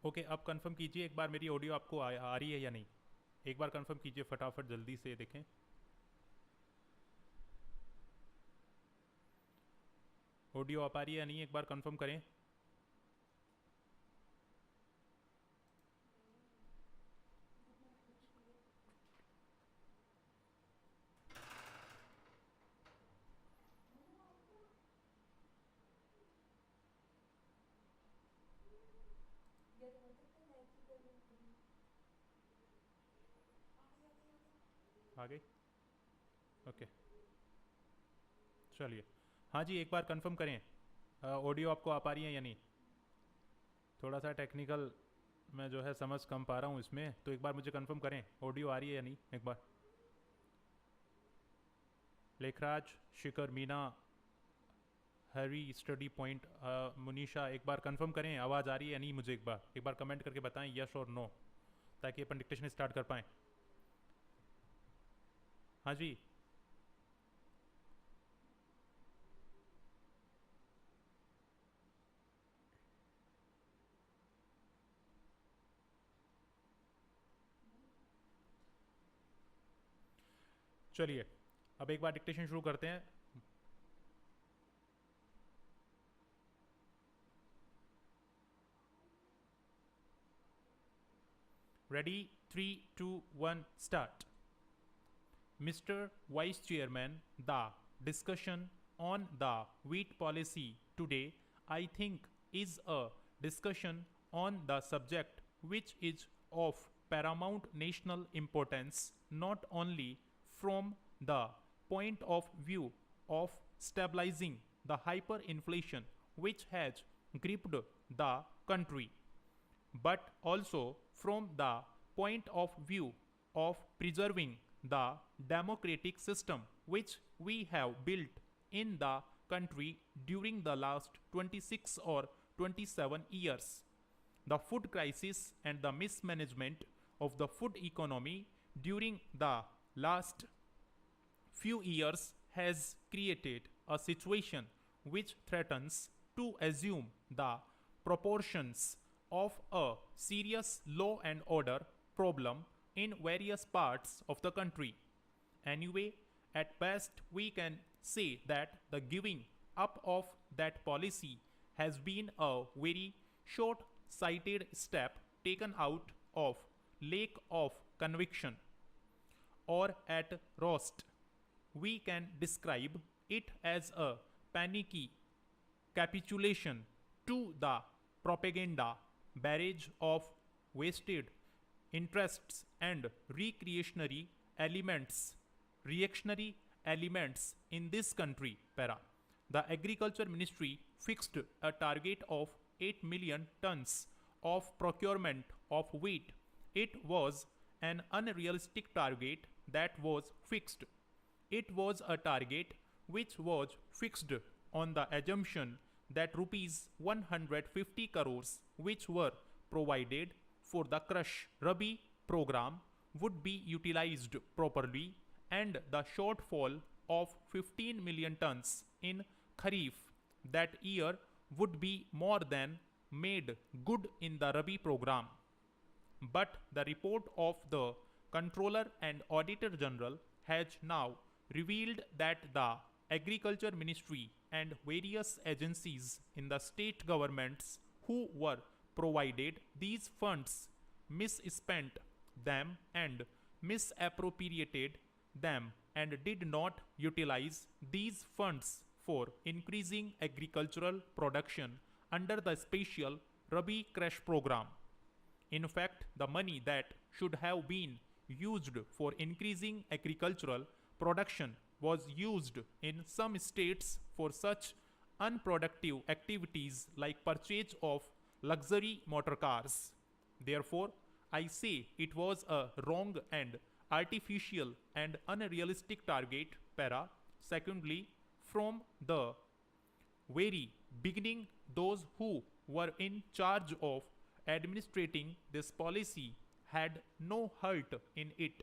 Okay, अब confirm कीजिए एक बार मेरी ऑडियो आपको आ रही है या नहीं। एक बार कंफर्म कीजिए फटाफट, जल्दी से देखें। ऑडियो आ पा रही है या नहीं, एक बार कंफर्म करें। आ गई? ओके, चलिए। हाँ जी, एक बार कंफर्म करें ऑडियो आपको आ पा रही है या नहीं। थोड़ा सा टेक्निकल मैं जो है समझ कम पा रहा हूँ इसमें, तो एक बार मुझे कंफर्म करें ऑडियो आ रही है या नहीं एक बार। Lekhraj, Shikhar, Meena, Harry, study point, Munisha, एक बार कंफर्म करें आवाज़ आ रही है या नहीं मुझे। एक बार कमेंट करके बताएं यस और नो, ताकि अपन डिक्टेशन स्टार्ट कर पाएँ। हाँ जी, चलिए अब एक बार डिक्टेशन शुरू करते हैं। Ready, 3, 2, 1, start. Mr. Vice Chairman, the discussion on the wheat policy today, I think, is a discussion on the subject which is of paramount national importance, not only from the point of view of stabilizing the hyperinflation which has gripped the country, but also from the point of view of preserving the democratic system which we have built in the country during the last 26 or 27 years. The food crisis and the mismanagement of the food economy during the last few years has created a situation which threatens to assume the proportions of a serious law and order problem in various parts of the country. Anyway, at best, we can say that the giving up of that policy has been a very short sighted step taken out of lack of conviction, or at roast, we can describe it as a panicky capitulation to the propaganda barrage of wasted interests and reactionary elements in this country. Para. The Agriculture Ministry fixed a target of 8 million tons of procurement of wheat. It was an unrealistic target that was fixed. It was a target which was fixed on the assumption that rupees 150 crores which were provided for the Crush Rabi program would be utilized properly, and the shortfall of 15 million tons in Kharif that year would be more than made good in the Rabi program. But the report of the Controller and Auditor General has now revealed that the Agriculture Ministry and various agencies in the state governments who were provided these funds misspent them and misappropriated them and did not utilize these funds for increasing agricultural production under the special Rabi Crash program. In fact, the money that should have been used for increasing agricultural production was used in some states for such unproductive activities like purchase of luxury motor cars. Therefore, I say it was a wrong and artificial and unrealistic target. Para. Secondly, from the very beginning, those who were in charge of administrating this policy had no halt in it.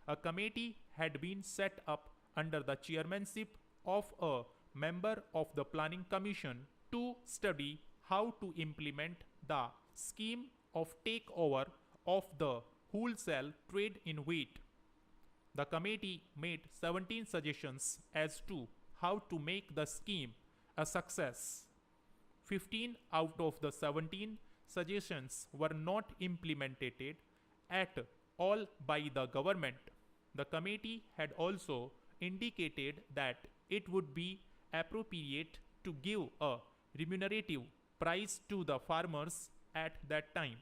A committee had been set up under the chairmanship of a member of the Planning Commission to study how to implement the scheme of takeover of the wholesale trade in wheat. The committee made 17 suggestions as to how to make the scheme a success. 15 out of the 17 suggestions were not implemented at all by the government. The committee had also indicated that it would be appropriate to give a remunerative price to the farmers at that time.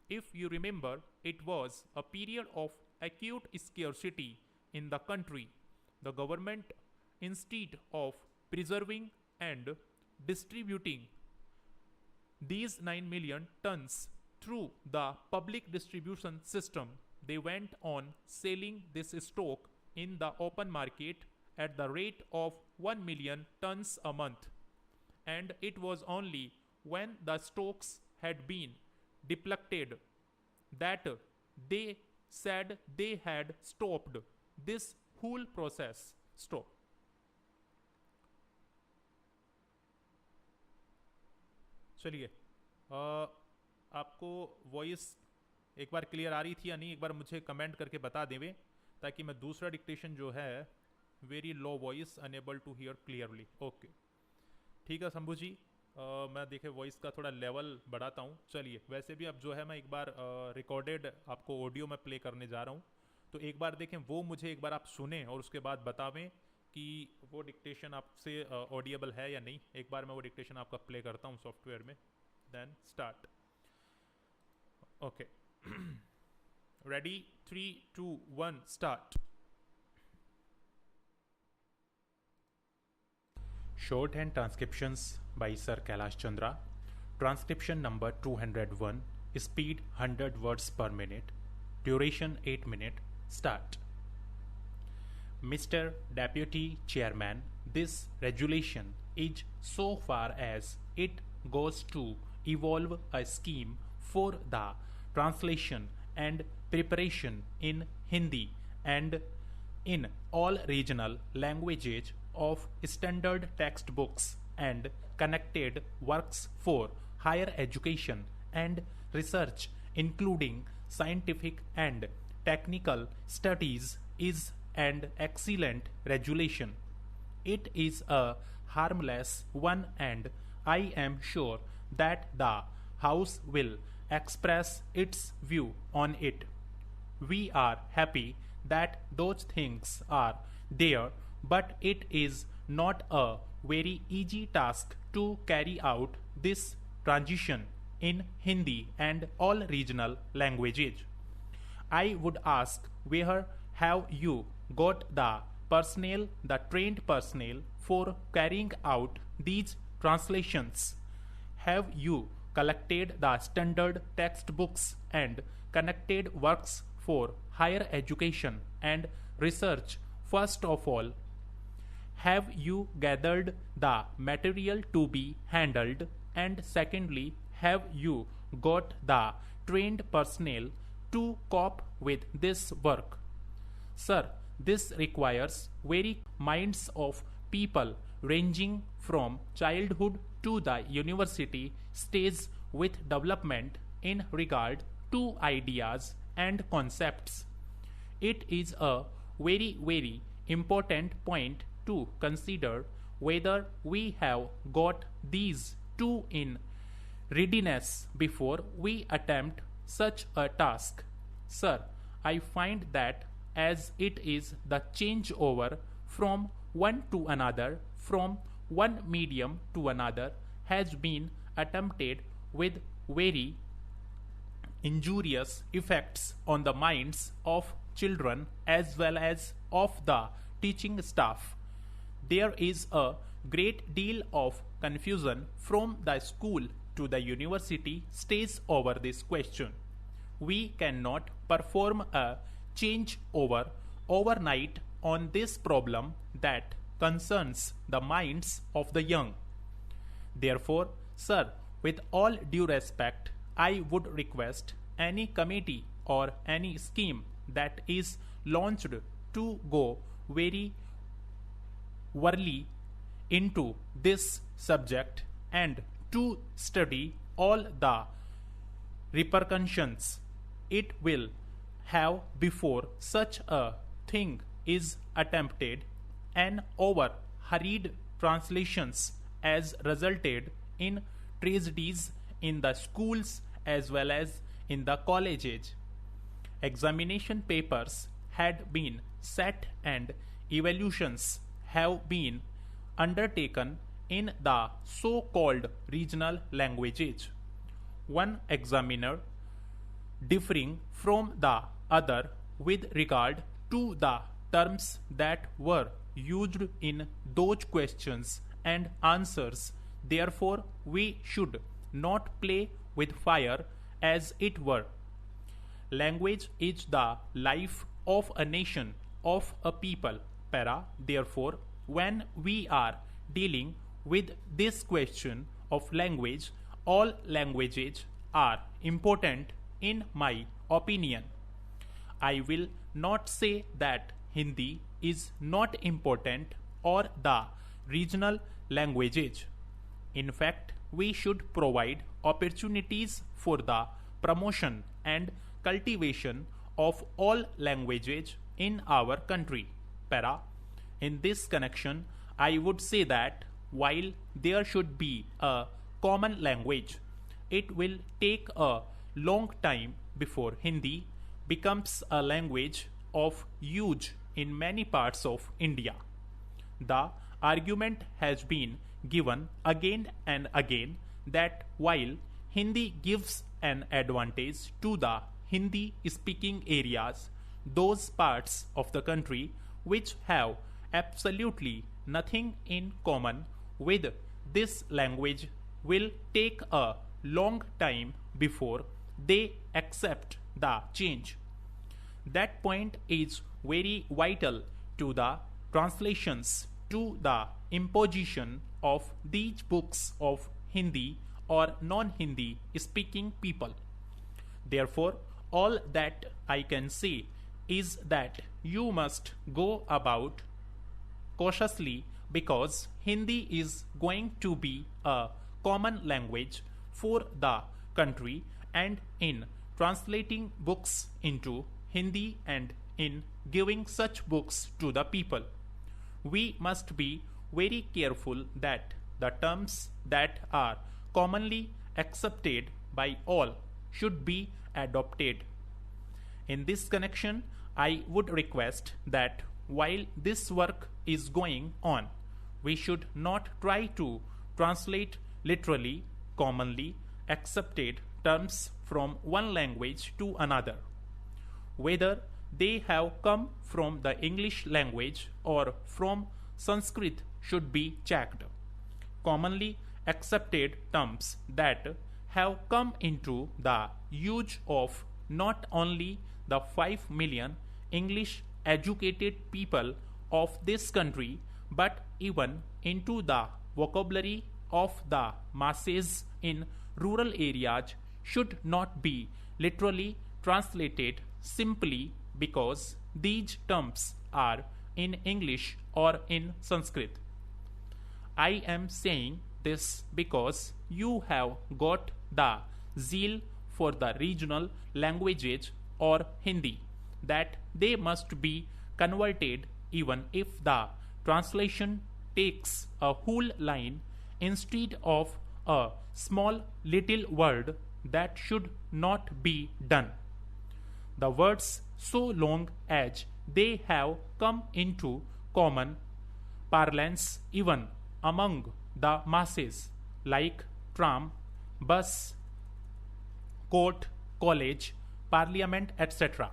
If you remember, it was a period of acute scarcity in the country. The government, instead of preserving and distributing these 9 million tons through the public distribution system, they went on selling this stock in the open market at the rate of 1 million tons a month. And it was only when the stocks had been depleted that they said they had stopped this whole process. Stop. चलिए, आपको voice एक बार clear आ रही थी या नहीं, एक बार मुझे comment करके बता देवे, ताकि मैं दूसरा डिक्टेशन जो है very low voice unable to hear clearly. Okay, ठीक है शंभू जी. मैं देखे वॉइस का थोड़ा लेवल बढ़ाता हूँ. चलिए, वैसे भी अब जो है मैं एक बार रिकॉर्डेड आपको ऑडियो में प्ले करने जा रहा हूँ, तो एक बार देखें, वो मुझे एक बार आप सुने और उसके बाद बतावें कि वो डिक्टेशन आपसे ऑडिएबल है या नहीं. एक बार मैं वो डिक्टेशन आपका प्ले करता हूँ सॉफ्टवेयर में, then start. Okay, ready, 3, 2, 1, start. Shorthand transcriptions by Sir Kailash Chandra. Transcription number 201. Speed 100 words per minute. Duration 8 minutes. Start. Mr. Deputy Chairman, this regulation is so far as it goes to evolve a scheme for the translation and preparation in Hindi and in all regional languages of standard textbooks and connected works for higher education and research, including scientific and technical studies, is an excellent regulation. It is a harmless one, and I am sure that the House will express its view on it. We are happy that those things are there, but it is not a very easy task to carry out this transition in Hindi and all regional languages. I would ask, where have you got the personnel, the trained personnel for carrying out these translations? Have you collected the standard textbooks and connected works for higher education and research? First of all, have you gathered the material to be handled? And secondly, have you got the trained personnel to cope with this work? Sir, this requires very minds of people ranging from childhood to the university stage with development in regard to ideas and concepts. It is a very important point to consider whether we have got these two in readiness before we attempt such a task. Sir, I find that as it is the changeover from one to another, from one medium to another, has been attempted with very injurious effects on the minds of children as well as of the teaching staff. There is a great deal of confusion from the school to the university stage over this question. We cannot perform a changeover overnight on this problem that concerns the minds of the young. Therefore, sir, with all due respect, I would request any committee or any scheme that is launched to go very early into this subject and to study all the repercussions it will have before such a thing is attempted, and over hurried translations as resulted in tragedies in the schools as well as in the colleges. Examination papers had been set and evaluations have been undertaken in the so-called regional languages. One examiner differing from the other with regard to the terms that were used in those questions and answers. Therefore, we should not play with fire as it were. Language is the life of a nation, of a people. Therefore, when we are dealing with this question of language, all languages are important in my opinion. I will not say that Hindi is not important or the regional languages. In fact, we should provide opportunities for the promotion and cultivation of all languages in our country. In this connection, I would say that while there should be a common language, it will take a long time before Hindi becomes a language of use in many parts of India. The argument has been given again and again that while Hindi gives an advantage to the Hindi speaking areas, those parts of the country which have absolutely nothing in common with this language will take a long time before they accept the change. That point is very vital to the translations, to the imposition of these books of Hindi or non-Hindi speaking people. Therefore, all that I can say is that you must go about cautiously because Hindi is going to be a common language for the country, and in translating books into Hindi and in giving such books to the people, we must be very careful that the terms that are commonly accepted by all should be adopted. In this connection, I would request that while this work is going on, we should not try to translate literally commonly accepted terms from one language to another. Whether they have come from the English language or from Sanskrit should be checked. Commonly accepted terms that have come into the use of not only the 5 million English educated people of this country but even into the vocabulary of the masses in rural areas should not be literally translated simply because these terms are in English or in Sanskrit. I am saying this because you have got the zeal for the regional languages or Hindi, that they must be converted even if the translation takes a whole line instead of a small little word. That should not be done. The words, so long as they have come into common parlance even among the masses, like tram, bus, court, college, parliament, etc.,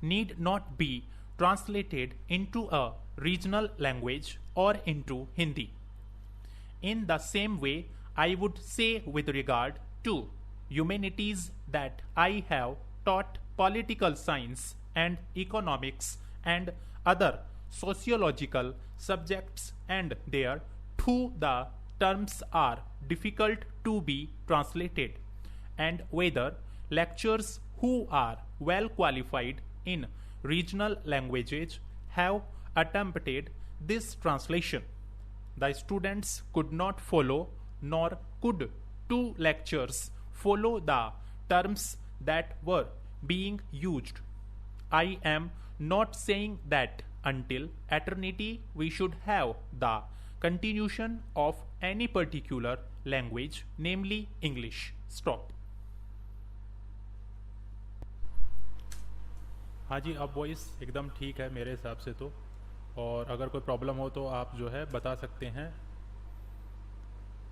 need not be translated into a regional language or into Hindi. In the same way, I would say with regard to humanities that I have taught political science and economics and other sociological subjects, and there too the terms are difficult to be translated, and whether lecturers who are well qualified in regional languages have attempted this translation. The students could not follow, nor could two lecturers follow the terms that were being used. I am not saying that until eternity we should have the continuation of any particular language, namely English. Stop. हाँ जी, अब voice एकदम ठीक है मेरे हिसाब से तो, और अगर कोई प्रॉब्लम हो तो आप जो है बता सकते हैं।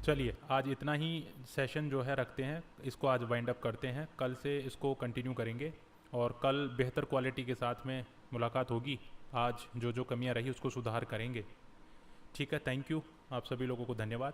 चलिए आज इतना ही सेशन जो है रखते हैं, इसको आज वाइंड अप करते हैं, कल से इसको कंटिन्यू करेंगे और कल बेहतर क्वालिटी के साथ में मुलाकात होगी। आज जो जो कमियां रही उसको सुधार करेंगे। ठीक है, थैंक यू, आप सभी लोगों को धन्यवाद।